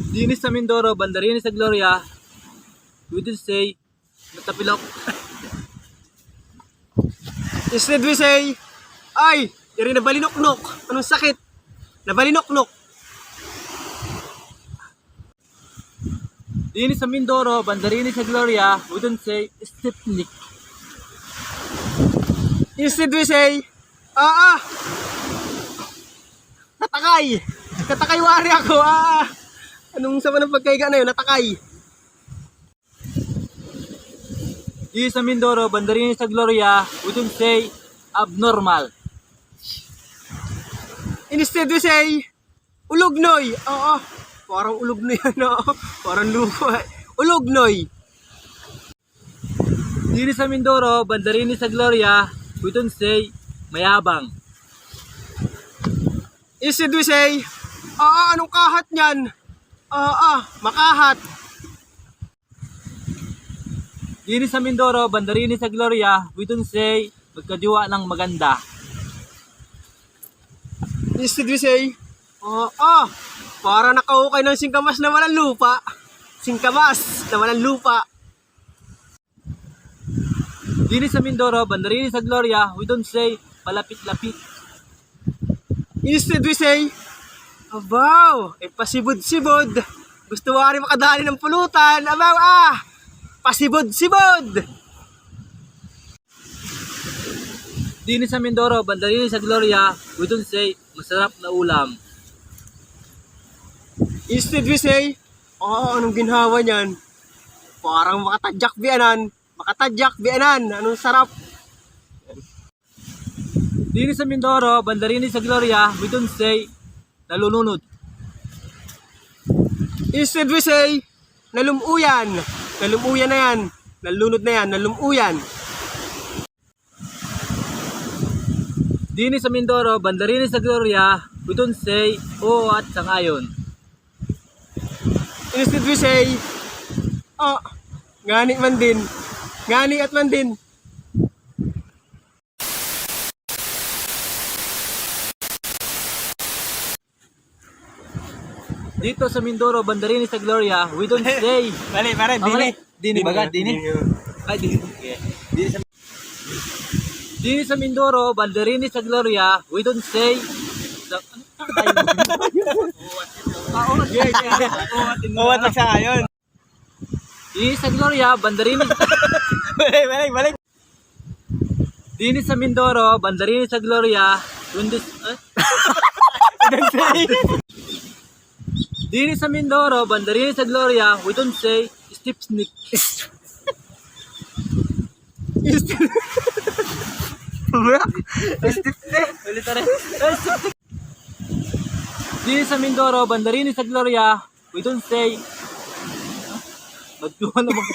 Dinis sa Mindoro, Bandarines sa Gloria, we did say, natapilok. Instead we say, ay, iri nabalinoknok. Anong sakit? Nabalinoknok. Dinis sa Mindoro, Bandarines sa Gloria, we don't say, Stepnik. Instead we say, natakay. Natakay wari ako, Anong sama ng pagkaiga na yun? Natakay. Dinis sa Mindoro, Bandarines sa Gloria, we don't say, abnormal. Instead we say, ulugnoy. Parang ulugnoy yan, Parang lupa. Ulugnoy. Dinis sa Mindoro, Bandarines sa Gloria, we don't say, mayabang. Instead we say, anong kahat niyan? Makahat. Dinis sa Mindoro, Bandarines sa Gloria, we don't say, magkadiwa ng maganda. Instead we say, para nakahukay ng singkamas na walang lupa. Singkamas na walang lupa. Dinis sa Mindoro, Bandarines sa Gloria, we don't say, palapit-lapit. Instead we say, abaw, pasibod-sibod. Gusto mo rin makadali ng pulutan. Abaw, pasibod-sibod. Dinis sa Mindoro, Bandarines sa Gloria, we don't say, masarap na ulam. Instead we say, anong ginhawa niyan? Parang makatadyak bianan. Makatadyak bianan. Anong sarap. Dinis sa Mindoro, Bandarines sa Gloria, we don't say, nalulunod. Instead we say, nalumuyan. Nalumuyan na yan. Nalunod na yan. Nalumuyan. Dinis sa Mindoro, Bandarines sa Gloria, we don't say, oo at sangayon. Instead we say, ngani man din. Ngani at man din. Dito sa Mindoro, Bandarines sa Gloria, we don't say, Mali. Dini baga, dini. Ay, dini. Dini sa Mindoro, Bandarines sa Gloria, we don't say, Uwat lang sa ngayon. Dini sa Gloria, Bandarines. Balik. Dini sa Mindoro, Bandarines sa Gloria, Dini sa Mindoro, Bandarines sa Gloria, we don't say, Stipsnik. Ulit na rin. Dini sa Mindoro, Bandarines sa Gloria, we don't say, magtuwa naman ko.